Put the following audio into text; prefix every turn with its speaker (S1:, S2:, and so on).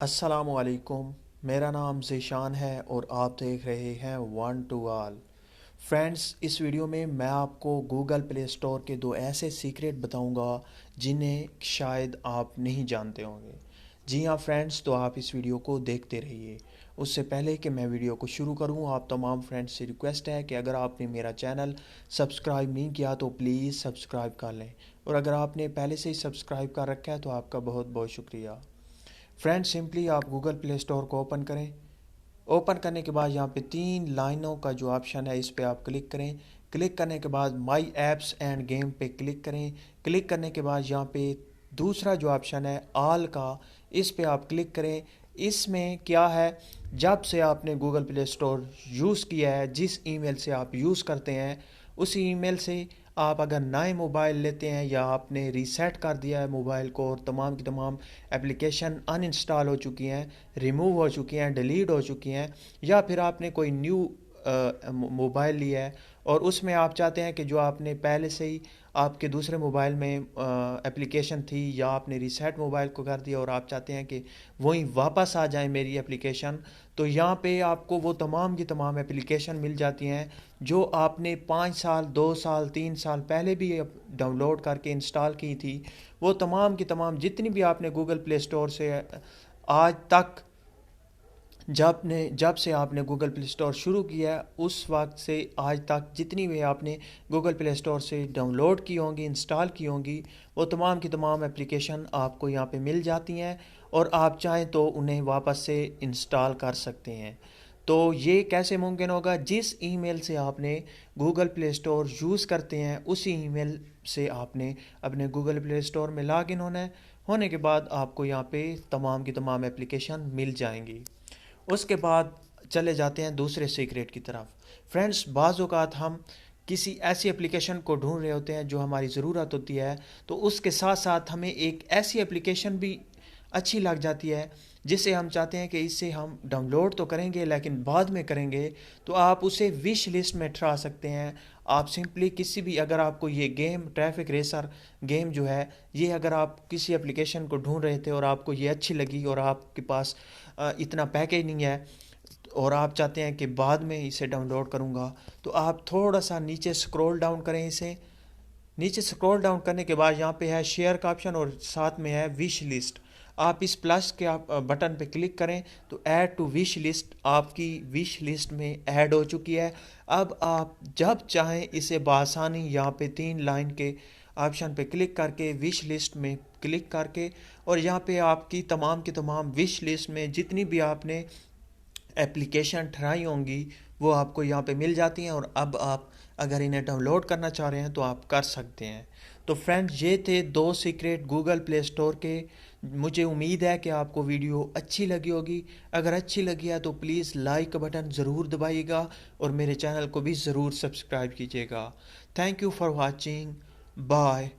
S1: अस्सलामुअलैकुम। मेरा नाम ज़ीशान है और आप देख रहे हैं वन टू ऑल। फ्रेंड्स, इस वीडियो में मैं आपको गूगल प्ले स्टोर के दो ऐसे सीक्रेट बताऊंगा जिन्हें शायद आप नहीं जानते होंगे। जी हाँ फ्रेंड्स, तो आप इस वीडियो को देखते रहिए। उससे पहले कि मैं वीडियो को शुरू करूं, आप तमाम फ्रेंड्स से रिक्वेस्ट है कि अगर आपने मेरा चैनल सब्सक्राइब नहीं किया तो प्लीज़ सब्सक्राइब कर लें, और अगर आपने पहले से ही सब्सक्राइब कर रखा है तो आपका बहुत बहुत शुक्रिया। फ्रेंड, सिंपली आप गूगल प्ले स्टोर को ओपन करें। ओपन करने के बाद यहाँ पे 3 लाइनों का जो ऑप्शन है इस पे आप क्लिक करें। क्लिक करने के बाद माई ऐप्स एंड गेम पे क्लिक करें। क्लिक करने के बाद यहाँ पे दूसरा जो ऑप्शन है ऑल का, इस पे आप क्लिक करें। इसमें क्या है, जब से आपने गूगल प्ले स्टोर यूज़ किया है, जिस ईमेल से आप यूज़ करते हैं उसी ईमेल से आप अगर नए मोबाइल लेते हैं या आपने रीसेट कर दिया है मोबाइल को और तमाम की तमाम एप्लीकेशन अनइंस्टॉल हो चुकी हैं, रिमूव हो चुकी हैं, डिलीट हो चुकी हैं, या फिर आपने कोई न्यू मोबाइल लिया है और उसमें आप चाहते हैं कि जो आपने पहले से ही आपके दूसरे मोबाइल में एप्लीकेशन थी, या आपने रीसेट मोबाइल को कर दिया और आप चाहते हैं कि वही वापस आ जाए मेरी एप्लीकेशन, तो यहाँ पे आपको वो तमाम की तमाम एप्लीकेशन मिल जाती हैं जो आपने 5 साल 2 साल 3 साल पहले भी डाउनलोड करके इंस्टॉल की थी। वो तमाम की तमाम जितनी भी आपने गूगल प्ले स्टोर से आज तक, जब से आपने गूगल प्ले स्टोर शुरू किया है उस वक्त से आज तक जितनी भी आपने गूगल प्ले स्टोर से डाउनलोड की होंगी, इंस्टॉल की होंगी, वो तमाम की तमाम एप्लीकेशन आपको यहाँ पे मिल जाती हैं और आप चाहें तो उन्हें वापस से इंस्टॉल कर सकते हैं। तो ये कैसे मुमकिन होगा? जिस ईमेल से आपने गूगल प्ले स्टोर यूज़ करते हैं उसी ईमेल से आपने अपने गूगल प्ले स्टोर में लॉगिन होना है। होने के बाद आपको यहाँ पे तमाम की तमाम एप्लीकेशन मिल जाएंगी। उसके बाद चले जाते हैं दूसरे सीक्रेट की तरफ। फ्रेंड्स, बाज़ औक़ात हम किसी ऐसी एप्लीकेशन को ढूंढ रहे होते हैं जो हमारी ज़रूरत होती है, तो उसके साथ साथ हमें एक ऐसी एप्लीकेशन भी अच्छी लग जाती है जिसे हम चाहते हैं कि इससे हम डाउनलोड तो करेंगे लेकिन बाद में करेंगे, तो आप उसे विश लिस्ट में ठहरा सकते हैं। आप सिंपली किसी भी, अगर आपको ये गेम ट्रैफिक रेसर गेम जो है, ये अगर आप किसी एप्लीकेशन को ढूंढ रहे थे और आपको ये अच्छी लगी और आपके पास इतना पैकेज नहीं है और आप चाहते हैं कि बाद में इसे डाउनलोड करूंगा, तो आप थोड़ा सा नीचे स्क्रॉल डाउन करें। इसे नीचे स्क्रॉल डाउन करने के बाद यहाँ पे है शेयर का ऑप्शन और साथ में है विश लिस्ट। आप इस प्लस के आप बटन पे क्लिक करें तो ऐड टू विश लिस्ट आपकी विश लिस्ट में ऐड हो चुकी है। अब आप जब चाहें इसे बआसानी यहाँ पे 3 लाइन के ऑप्शन पे क्लिक करके विश लिस्ट में क्लिक करके, और यहाँ पे आपकी तमाम की तमाम विश लिस्ट में जितनी भी आपने एप्लीकेशन ठहराई होंगी वो आपको यहाँ पे मिल जाती हैं, और अब आप अगर इन्हें डाउनलोड करना चाह रहे हैं तो आप कर सकते हैं। तो फ्रेंड्स, ये थे 2 सीक्रेट गूगल प्ले स्टोर के। मुझे उम्मीद है कि आपको वीडियो अच्छी लगी होगी। अगर अच्छी लगी है तो प्लीज़ लाइक का बटन ज़रूर दबाइएगा और मेरे चैनल को भी ज़रूर सब्सक्राइब कीजिएगा। Thank you for watching. Bye.